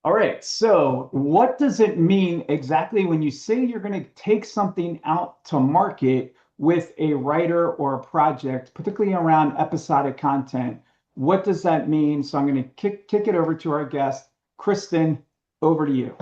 All right. So, what does it mean exactly when you say you're going to take something out to market with a writer or a project, particularly around episodic content? What does that mean? So, I'm going to kick it over to our guest, Kristen. Over to you.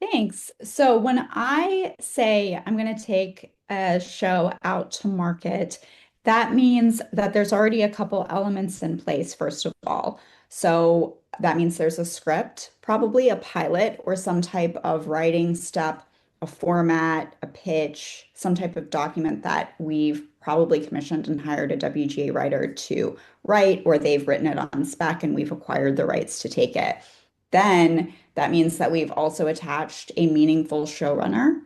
Thanks. So when I say I'm going to take a show out to market, that means that there's already a couple elements in place, first of all. So that means there's a script, probably a pilot or some type of writing step, a format, a pitch, some type of document that we've probably commissioned and hired a WGA writer to write, or they've written it on spec and we've acquired the rights to take it. Then that means that we've also attached a meaningful showrunner,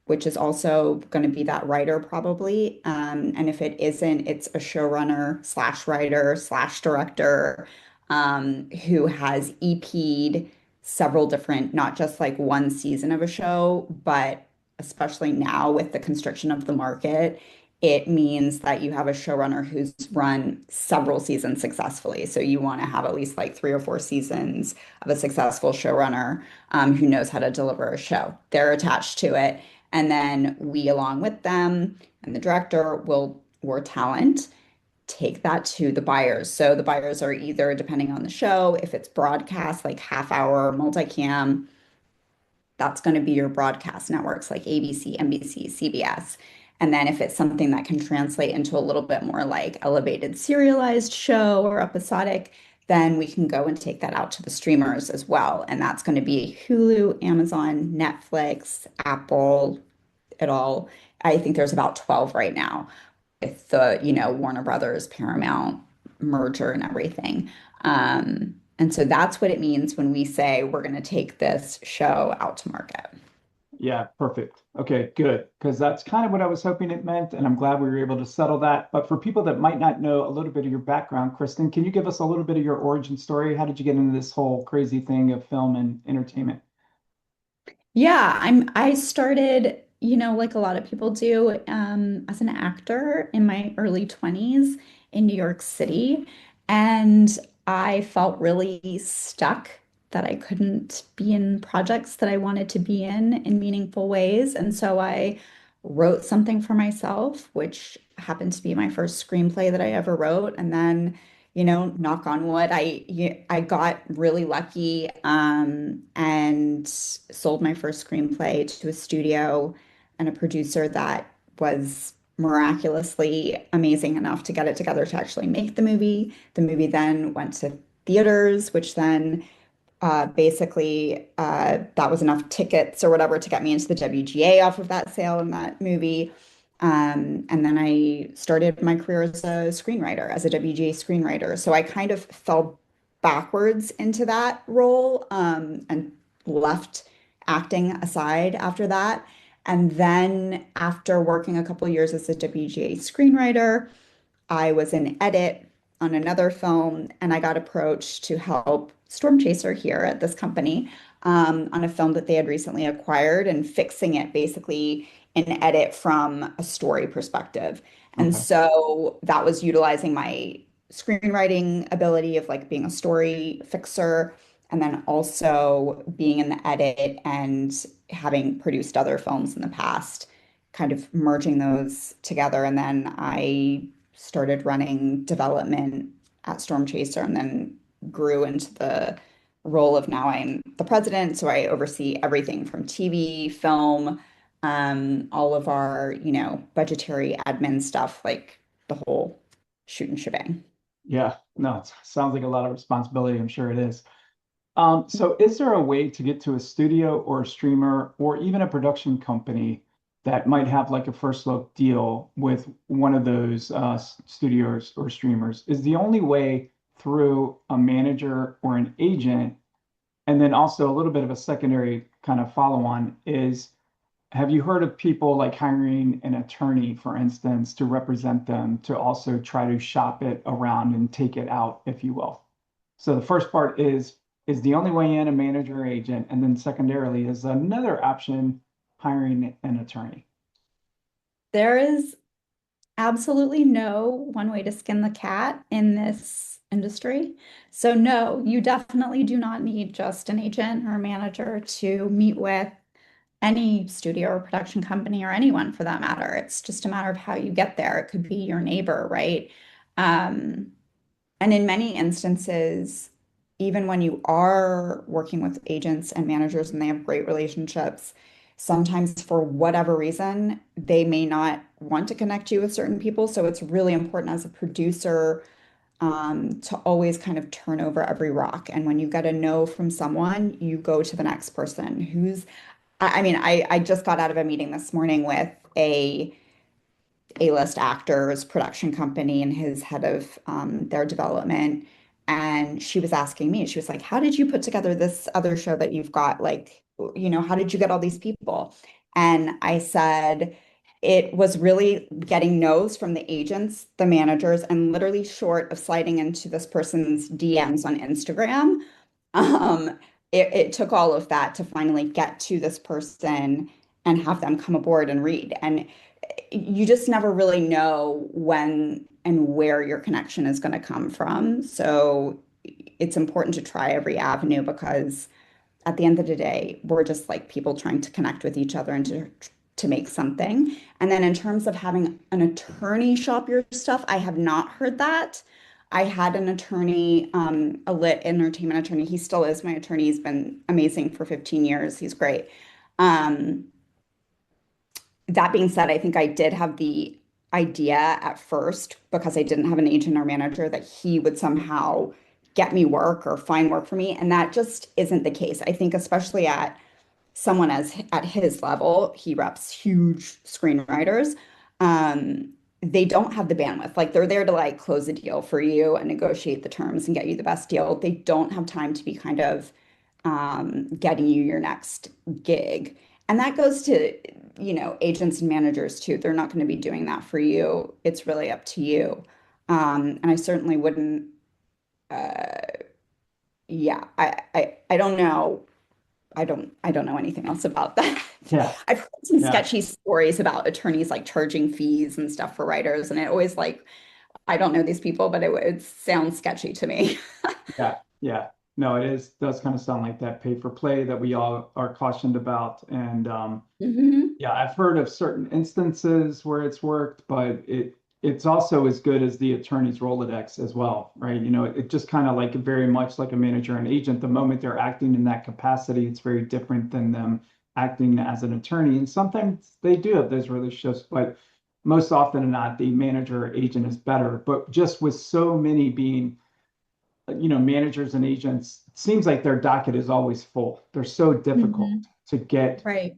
which is also going to be that writer probably. And if it isn't, it's a showrunner slash writer slash director who has EP'd several different, not just like one season of a show, but especially now with the constriction of the market, it means that you have a showrunner who's run several seasons successfully. So you want to have at least like 3 or 4 seasons of a successful showrunner who knows how to deliver a show. They're attached to it. And then we, along with them and the director, will, or talent, take that to the buyers. So the buyers are either, depending on the show, if it's broadcast, like half hour, multicam, that's going to be your broadcast networks like ABC, NBC, CBS. And then if it's something that can translate into a little bit more like elevated serialized show or episodic, then we can go and take that out to the streamers as well. And that's going to be Hulu, Amazon, Netflix, Apple, it all. I think there's about 12 right now with the, Warner Brothers, Paramount merger and everything. And so that's what it means when we say we're going to take this show out to market. Yeah, perfect. Okay, good. Because that's kind of what I was hoping it meant, and I'm glad we were able to settle that. But for people that might not know a little bit of your background, Kristen, can you give us a little bit of your origin story? How did you get into this whole crazy thing of film and entertainment? Yeah, I started, like a lot of people do, as an actor in my early 20s in New York City. And I felt really stuck that I couldn't be in projects that I wanted to be in meaningful ways. And so I wrote something for myself, which happened to be my first screenplay that I ever wrote. And then knock on wood, I got really lucky and sold my first screenplay to a studio and a producer that was miraculously amazing enough to get it together to actually make the movie. The movie then went to theaters, which then basically that was enough tickets or whatever to get me into the WGA off of that sale in that movie. And then I started my career as a screenwriter, as a WGA screenwriter. So I kind of fell backwards into that role and left acting aside after that. And then after working a couple years as a WGA screenwriter, I was in edit on another film, and I got approached to help Storm Chaser here at this company on a film that they had recently acquired and fixing it basically in edit from a story perspective. And Okay. so that was utilizing my screenwriting ability of like being a story fixer and then also being in the edit and having produced other films in the past, kind of merging those together. And then I started running development at Storm Chaser and then grew into the role of now I'm the president. So I oversee everything from TV, film, all of our, budgetary admin stuff, like the whole shoot and shebang. Yeah, no, it sounds like a lot of responsibility. I'm sure it is. So is there a way to get to a studio or a streamer or even a production company that might have like a first look deal with one of those studios or streamers? Is the only way through a manager or an agent? And then also a little bit of a secondary kind of follow on is have you heard of people like hiring an attorney, for instance, to represent them to also try to shop it around and take it out, if you will? So the first part is the only way in a manager or agent, and then secondarily is another option hiring an attorney. There is absolutely no one way to skin the cat in this industry. So no, you definitely do not need just an agent or a manager to meet with any studio or production company or anyone for that matter. It's just a matter of how you get there. It could be your neighbor, right? Um, and in many instances, even when you are working with agents and managers and they have great relationships, sometimes for whatever reason, they may not want to connect you with certain people. So it's really important as a producer to always kind of turn over every rock. And when you get a no from someone, you go to the next person who's, I mean, I just got out of a meeting this morning with A-list actors production company and his head of their development. And she was asking me, she was like, how did you put together this other show that you've got? Like, how did you get all these people? And I said, it was really getting no's from the agents, the managers, and literally short of sliding into this person's DMs on Instagram. Um, it took all of that to finally get to this person and have them come aboard and read. And you just never really know when and where your connection is going to come from. So it's important to try every avenue because at the end of the day, we're just like people trying to connect with each other and to make something. And then in terms of having an attorney shop your stuff, I have not heard that. I had an attorney, a lit entertainment attorney. He still is my attorney. He's been amazing for 15 years. He's great. Um, that being said, I think I did have the idea at first because I didn't have an agent or manager that he would somehow get me work or find work for me. And that just isn't the case. I think especially at someone as at his level, he reps huge screenwriters. Um, they don't have the bandwidth. Like they're there to like close a deal for you and negotiate the terms and get you the best deal. They don't have time to be kind of getting you your next gig. And that goes to, agents and managers too. They're not going to be doing that for you. It's really up to you. And I certainly wouldn't, uh, yeah, I don't know. I don't know anything else about that. Yeah, I've heard some yeah, sketchy stories about attorneys like charging fees and stuff for writers, and it always like I don't know these people, but it sounds sketchy to me. yeah, yeah. No, it does kind of sound like that pay for play that we all are cautioned about. And Hmm. yeah, I've heard of certain instances where it's worked, but it's also as good as the attorney's Rolodex as well, right? It just kind of like very much like a manager and agent. The moment they're acting in that capacity, it's very different than them acting as an attorney. And sometimes they do have those relationships, but most often than not, the manager or agent is better. But just with so many being, managers and agents, it seems like their docket is always full. They're so difficult Hmm. to get Right.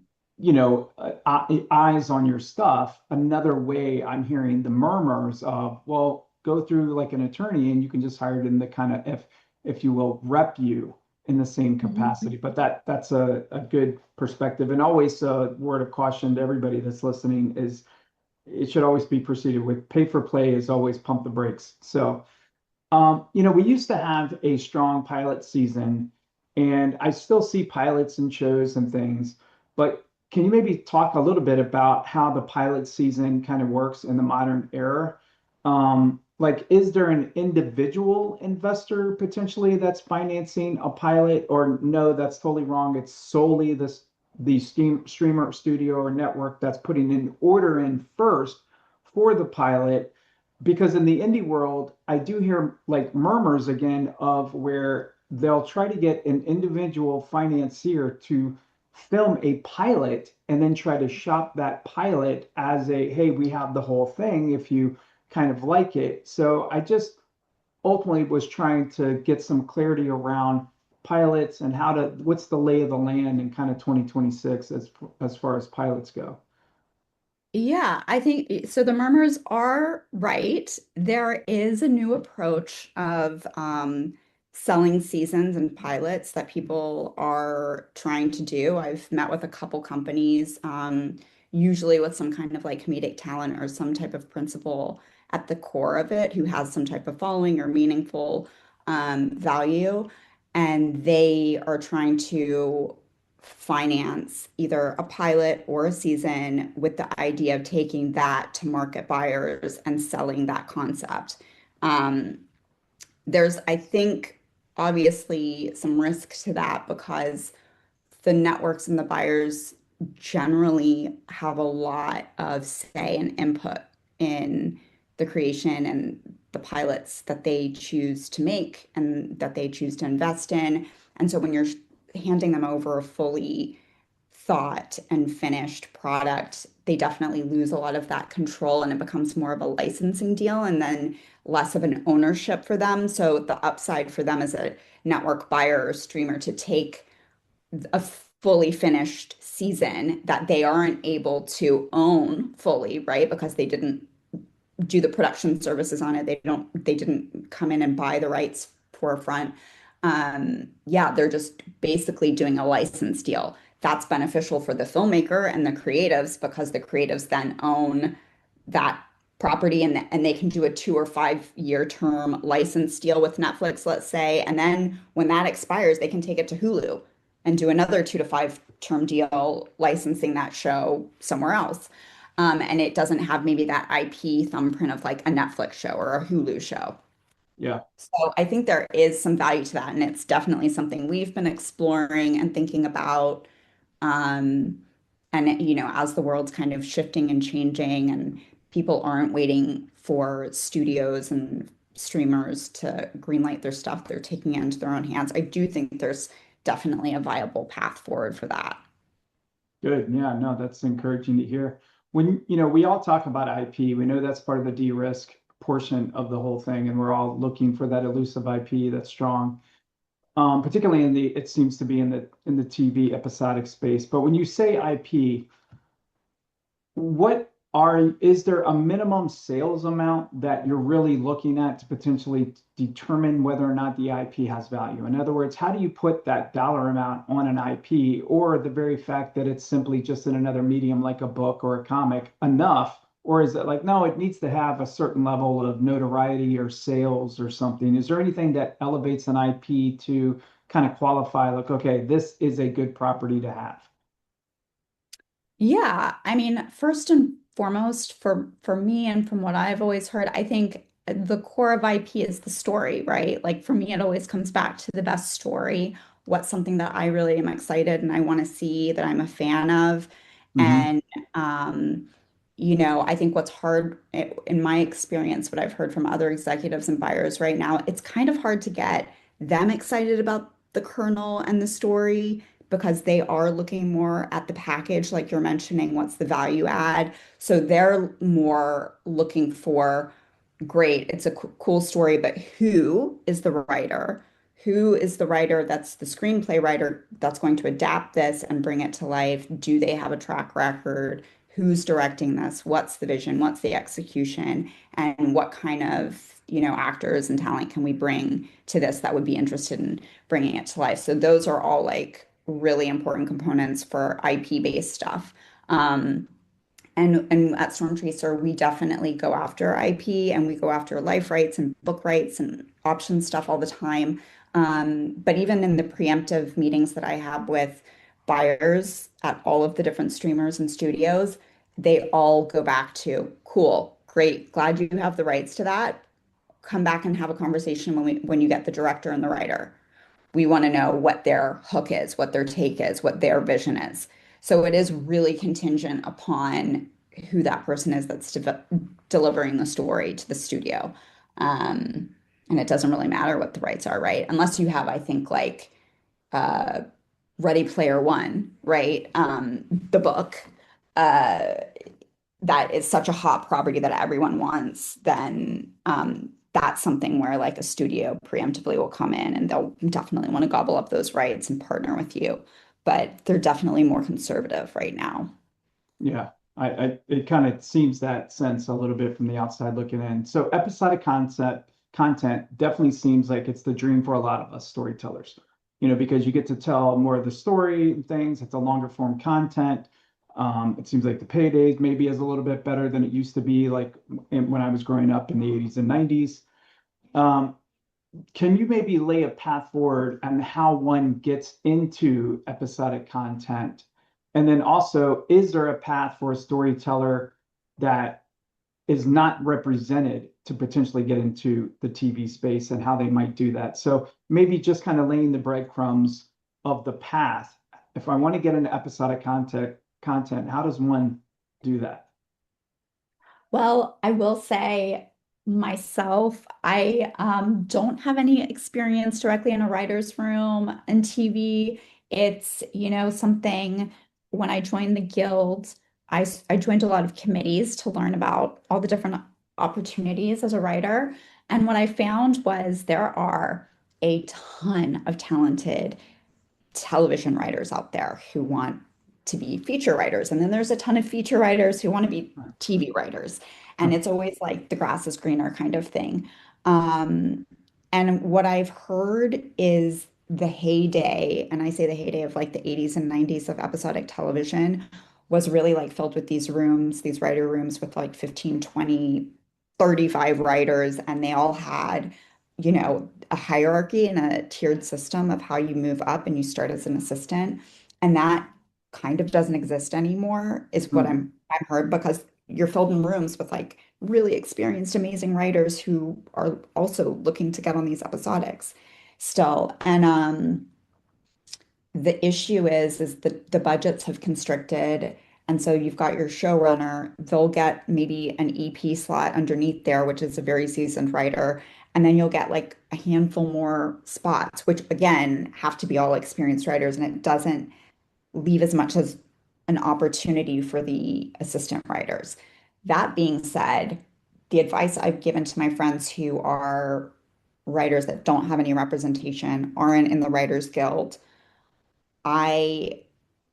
eyes on your stuff. Another way I'm hearing the murmurs of, well, go through like an attorney and you can just hire them to kind of, if you will, rep you in the same capacity. Mhm. But that's a good perspective. And always a word of caution to everybody that's listening is it should always be proceeded with pay for play is always pump the brakes. So we used to have a strong pilot season, and I still see pilots and shows and things, but can you maybe talk a little bit about how the pilot season kind of works in the modern era? Like, is there an individual investor potentially that's financing a pilot, or no, that's totally wrong. It's solely the streamer, studio, or network that's putting an order in first for the pilot because in the indie world, I do hear like murmurs again of where they'll try to get an individual financier to film a pilot and then try to shop that pilot as a, hey, we have the whole thing if you kind of like it. So I just ultimately was trying to get some clarity around pilots and what's the lay of the land in kind of 2026 as far as pilots go. Yeah, I think so. The murmurs are right. There is a new approach of selling seasons and pilots that people are trying to do. I've met with a couple companies, usually with some kind of like comedic talent or some type of principle at the core of it, who has some type of following or meaningful value, and they are trying to finance either a pilot or a season with the idea of taking that to market buyers and selling that concept. Um, There's, I think, obviously some risk to that because the networks and the buyers generally have a lot of say and input in the creation and the pilots that they choose to make and that they choose to invest in. And so when you're handing them over a fully thought and finished product, they definitely lose a lot of that control and it becomes more of a licensing deal and then less of an ownership for them. So the upside for them as a network buyer or streamer to take a fully finished season that they aren't able to own fully, right? Because they didn't do the production services on it. They didn't come in and buy the rights forefront. Yeah, they're just basically doing a license deal. That's beneficial for the filmmaker and the creatives because the creatives then own that property and they can do a 2 or 5 year term license deal with Netflix, let's say. And then when that expires, they can take it to Hulu and do another 2 to 5 term deal licensing that show somewhere else. And it doesn't have maybe that IP thumbprint of like a Netflix show or a Hulu show. Yeah. So I think there is some value to that, and it's definitely something we've been exploring and thinking about. Um, and as the world's kind of shifting and changing, and people aren't waiting for studios and streamers to greenlight their stuff, they're taking it into their own hands. I do think there's definitely a viable path forward for that. Good. Yeah, no, that's encouraging to hear. When, we all talk about IP, we know that's part of the de-risk portion of the whole thing, and we're all looking for that elusive IP that's strong. Particularly it seems to be in the TV episodic space. But when you say IP, is there a minimum sales amount that you're really looking at to potentially determine whether or not the IP has value? In other words, how do you put that dollar amount on an IP, or the very fact that it's simply just in another medium like a book or a comic enough? Or is it like, no, it needs to have a certain level of notoriety or sales or something? Is there anything that elevates an IP to kind of qualify, like, okay, this is a good property to have? Yeah, I mean, first and foremost, for me and from what I've always heard, I think the core of IP is the story, right? Like for me, it always comes back to the best story. What's something that I really am excited and I want to see that I'm a fan of. Hmm. And I think what's hard in my experience, what I've heard from other executives and buyers right now, it's kind of hard to get them excited about the kernel and the story because they are looking more at the package, like you're mentioning, what's the value add. So they're more looking for, great, it's a cool story, but who is the writer? Who is the writer that's the screenplay writer that's going to adapt this and bring it to life? Do they have a track record? Who's directing this? What's the vision? What's the execution? And what kind of, actors and talent can we bring to this that would be interested in bringing it to life? So those are all like really important components for IP based stuff. And at Storm Chaser, we definitely go after IP and we go after life rights and book rights and option stuff all the time. But even in the preemptive meetings that I have with buyers at all of the different streamers and studios, they all go back to, cool, great, glad you have the rights to that. Come back and have a conversation when you get the director and the writer. We want to know what their hook is, what their take is, what their vision is. So it is really contingent upon who that person is that's delivering the story to the studio. And it doesn't really matter what the rights are, right? Unless you have, I think, like uh, Ready Player One, right? The book uh, that is such a hot property that everyone wants, then that's something where like a studio preemptively will come in and they'll definitely want to gobble up those rights and partner with you. But they're definitely more conservative right now. Yeah, it kind of seems that sense a little bit from the outside looking in. So episodic content definitely seems like it's the dream for a lot of us storytellers, because you get to tell more of the story and things. It's a longer form content. It seems like the paydays maybe is a little bit better than it used to be, like when I was growing up in the 80s and 90s. Um, can you maybe lay a path forward on how one gets into episodic content? And then also, is there a path for a storyteller that is not represented to potentially get into the TV space and how they might do that. So maybe just kind of laying the breadcrumbs of the path. If I want to get into episodic content, how does one do that? Well, I will say myself, I don't have any experience directly in a writer's room and TV. It's, something when I joined the guild, I joined a lot of committees to learn about all the different opportunities as a writer. And what I found was there are a ton of talented television writers out there who want to be feature writers. And then there's a ton of feature writers who want to be TV writers. And it's always like the grass is greener kind of thing. Um, and what I've heard is the heyday, and I say the heyday of like the 80s and 90s of episodic television was really like filled with these rooms, these writer rooms with like 15, 20, 35 writers, and they all had a hierarchy and a tiered system of how you move up and you start as an assistant. And that kind of doesn't exist anymore, is what Mhm. I'm heard, because you're filled in rooms with like really experienced, amazing writers who are also looking to get on these episodics still. And the issue is the budgets have constricted. And so you've got your showrunner, they'll get maybe an EP slot underneath there, which is a very seasoned writer. And then you'll get like a handful more spots, which again have to be all experienced writers. And it doesn't leave as much as an opportunity for the assistant writers. That being said, the advice I've given to my friends who are writers that don't have any representation, aren't in the Writers Guild, I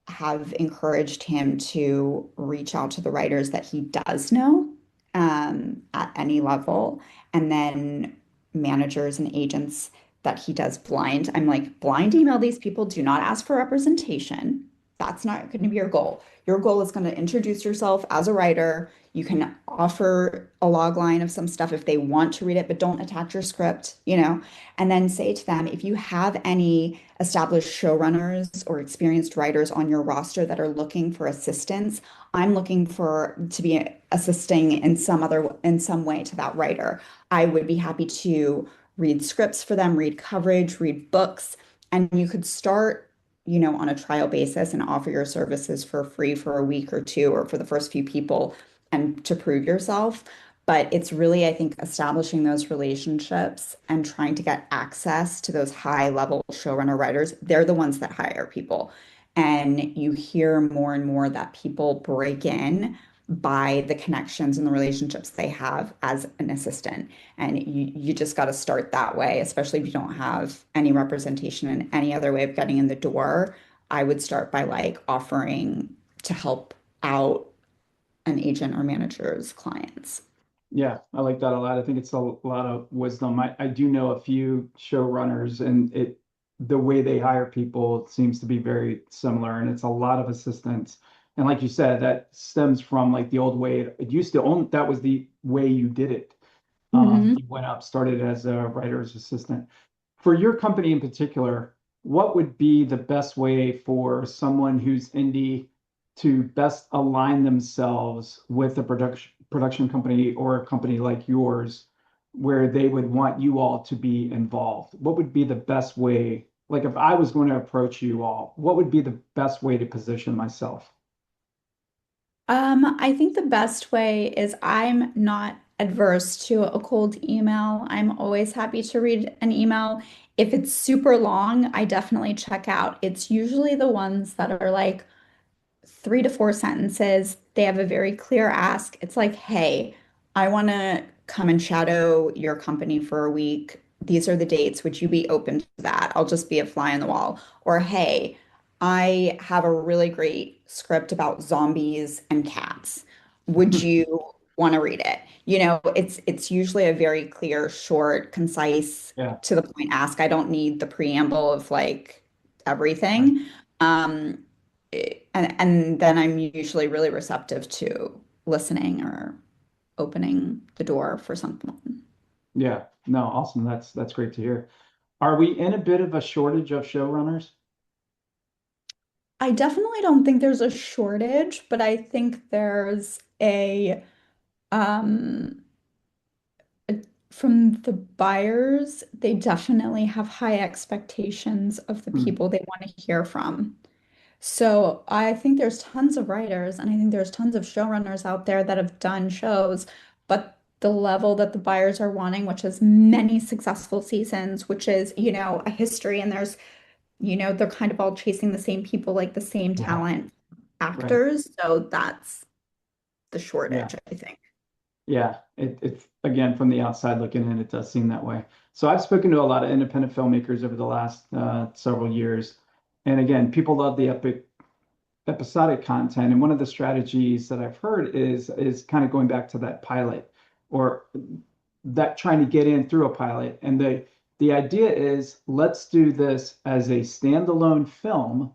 have encouraged him to reach out to the writers that he does know at any level, and then managers and agents that he does blind. I'm like, blind email these people, do not ask for representation. That's not going to be your goal. Your goal is going to introduce yourself as a writer. You can offer a log line of some stuff if they want to read it, but don't attach your script, and then say to them, if you have any established showrunners or experienced writers on your roster that are looking for assistance, I'm looking for to be assisting in some way to that writer. I would be happy to read scripts for them, read coverage, read books, and you could start, on a trial basis and offer your services for free for a week or two or for the first few people and to prove yourself. But it's really, I think, establishing those relationships and trying to get access to those high level showrunner writers. They're the ones that hire people. And you hear more and more that people break in by the connections and the relationships they have as an assistant. And you just got to start that way, especially if you don't have any representation in any other way of getting in the door. I would start by like offering to help out an agent or manager's clients. Yeah, I like that a lot. I think it's a lot of wisdom. I do know a few showrunners, and the way they hire people seems to be very similar, and it's a lot of assistance. And like you said, that stems from like the old way it used to own. That was the way you did it. Mhm. You went up, started as a writer's assistant. For your company in particular, what would be the best way for someone who's indie to best align themselves with a production company or a company like yours, where they would want you all to be involved? What would be the best way? Like if I was going to approach you all, what would be the best way to position myself? I think the best way is I'm not adverse to a cold email. I'm always happy to read an email. If it's super long, I definitely check out. It's usually the ones that are like 3 to 4 sentences. They have a very clear ask. It's like, hey, I want to come and shadow your company for a week. These are the dates. Would you be open to that? I'll just be a fly on the wall. Or, hey, I have a really great script about zombies and cats. Would you want to read it? It's usually a very clear, short, concise, Yeah, to the point ask. I don't need the preamble of like right. everything. Um, and then I'm usually really receptive to listening or opening the door for something. Yeah. No, awesome. That's great to hear. Are we in a bit of a shortage of showrunners? I definitely don't think there's a shortage, but I think there's a Um, from the buyers, they definitely have high expectations of the Hmm. people they want to hear from. So I think there's tons of writers and I think there's tons of showrunners out there that have done shows, but the level that the buyers are wanting, which is many successful seasons, which is, a history, and there's, they're kind of all chasing the same people, like the same Yeah. talent Right. actors. So that's the Yeah. shortage, I think. Yeah. It's again from the outside looking in, it does seem that way. So I've spoken to a lot of independent filmmakers over the last several years, and again, people love the episodic content. And one of the strategies that I've heard is kind of going back to that pilot or that trying to get in through a pilot. And the idea is let's do this as a standalone film,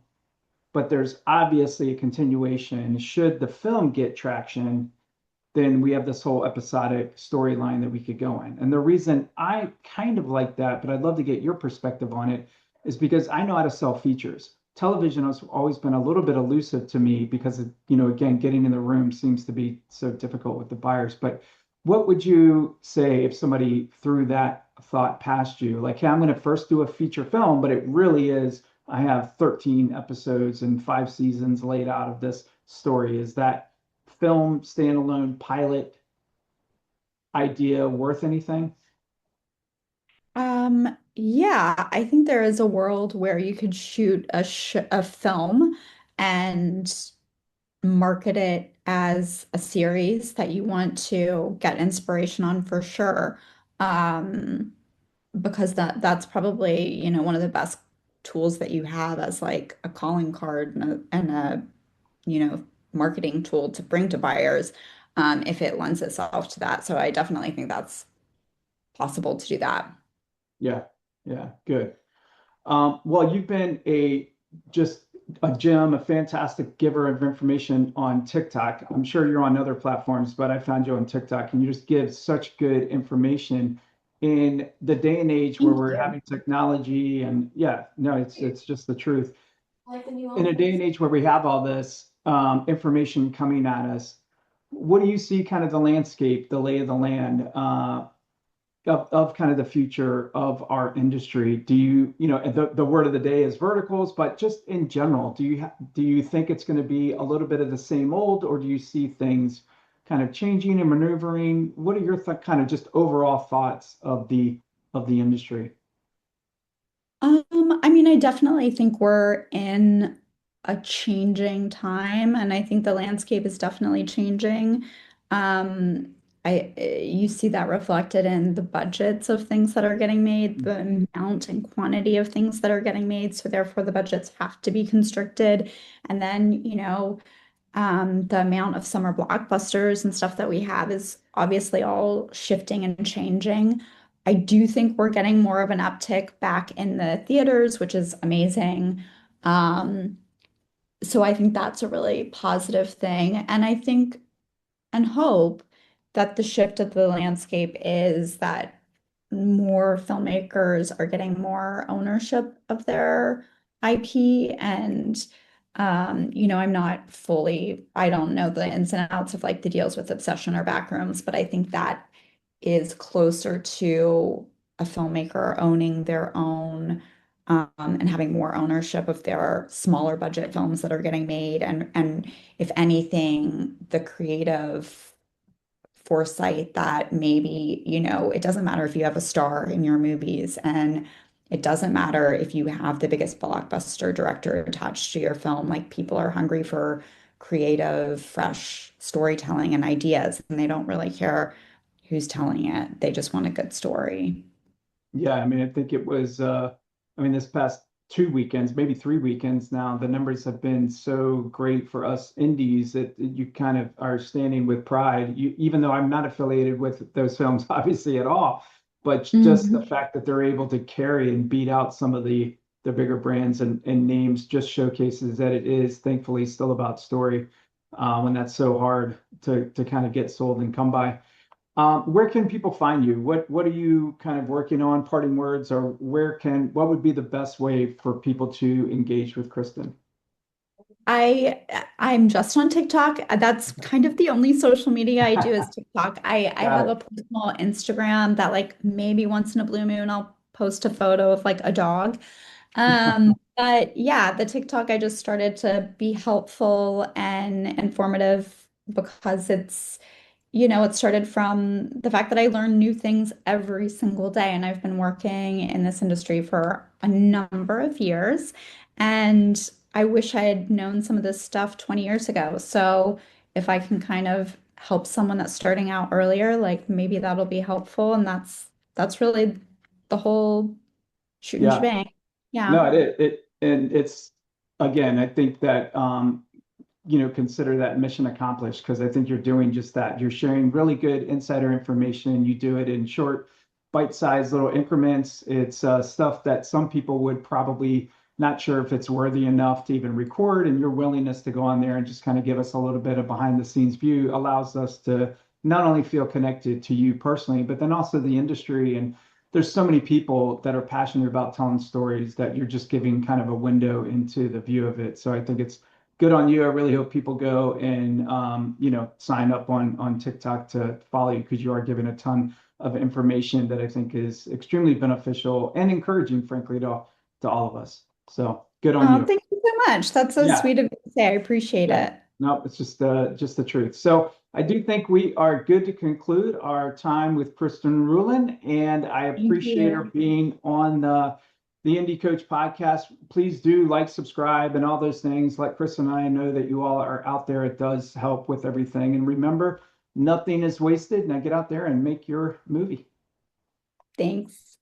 but there's obviously a continuation. Should the film get traction, then we have this whole episodic storyline that we could go in. And the reason I kind of like that, but I'd love to get your perspective on it, is because I know how to sell features. Television has always been a little bit elusive to me because, again, getting in the room seems to be so difficult with the buyers. But what would you say if somebody threw that thought past you? Like, hey, I'm going to first do a feature film, but it really is, I have 13 episodes and 5 seasons laid out of this story. Is that film standalone pilot idea worth anything? Yeah, I think there is a world where you could shoot a film and market it as a series that you want to get inspiration on for sure. Um, because that's probably, one of the best tools that you have as like a calling card and a, marketing tool to bring to buyers, if it lends itself to that. So I definitely think that's possible to do that. Yeah, yeah, good. Well, you've been just a gem, a fantastic giver of information on TikTok. I'm sure you're on other platforms, but I found you on TikTok, and you just give such good information in the day and age where Thank we're you. having technology. And yeah, no, it's just the truth. Like the new In a day office. and age where we have all this information coming at us, what do you see kind of the landscape, the lay of the land? Of kind of the future of our industry? Do the word of the day is verticals, but just in general, do you think it's going to be a little bit of the same old, or do you see things kind of changing and maneuvering? What are your kind of just overall thoughts of the industry? I mean, I definitely think we're in a changing time, and I think the landscape is definitely changing. You see that reflected in the budgets of things that are getting made, the amount and quantity of things that are getting made, so therefore the budgets have to be constricted. And then, the amount of summer blockbusters and stuff that we have is obviously all shifting and changing. I do think we're getting more of an uptick back in the theaters, which is amazing. Um, so I think that's a really positive thing. And I think and hope that the shift of the landscape is that more filmmakers are getting more ownership of their IP. And, I don't know the ins and outs of like the deals with Obsession or Backrooms, but I think that is closer to a filmmaker owning their own, and having more ownership of their smaller budget films that are getting made. And if anything, the creative foresight that maybe, it doesn't matter if you have a star in your movies, and it doesn't matter if you have the biggest blockbuster director attached to your film. Like, people are hungry for creative, fresh storytelling and ideas, and they don't really care who's telling it. They just want a good story. Yeah, I mean, I think it was, I mean, this past 2 weekends, maybe 3 weekends now, the numbers have been so great for us indies that you kind of are standing with pride. Even though I'm not affiliated with those films, obviously at all, but just the Mhm. fact that they're able to carry and beat out some of the bigger brands and names just showcases that it is thankfully still about story, when that's so hard to kind of get sold and come by. Where can people find you? What are you kind of working on, parting words, or what would be the best way for people to engage with Kristen? I'm just on TikTok. That's kind of the only social media I do is TikTok. I Got have a it. personal Instagram that like maybe once in a blue moon I'll post a photo of like a dog. But yeah, the TikTok I just started to be helpful and informative because it started from the fact that I learn new things every single day. And I've been working in this industry for a number of years. And I wish I had known some of this stuff 20 years ago. So if I can kind of help someone that's starting out earlier, like maybe that'll be helpful. And that's really the whole shoot and Yeah. shebang. Yeah. No, and it's again, I think that consider that mission accomplished because I think you're doing just that. You're sharing really good insider information. You do it in short, bite-sized little increments. It's stuff that some people would probably not sure if it's worthy enough to even record, and your willingness to go on there and just kind of give us a little bit of behind the scenes view allows us to not only feel connected to you personally, but then also the industry. And there's so many people that are passionate about telling stories that you're just giving kind of a window into the view of it. So I think it's good on you. I really hope people go and sign up on TikTok to follow you because you are giving a ton of information that I think is extremely beneficial and encouraging, frankly, to all of us. So good on Oh, you. thank you so much. That's so Yeah, sweet of you to say. I appreciate yeah. it. No, it's just the truth. So I do think we are good to conclude our time with Kristen Ruhlin, and I Thank appreciate her you. being on the Indie Coach podcast. Please do like, subscribe, and all those things. Let Chris and I know that you all are out there. It does help with everything. And remember, nothing is wasted. Now get out there and make your movie. Thanks.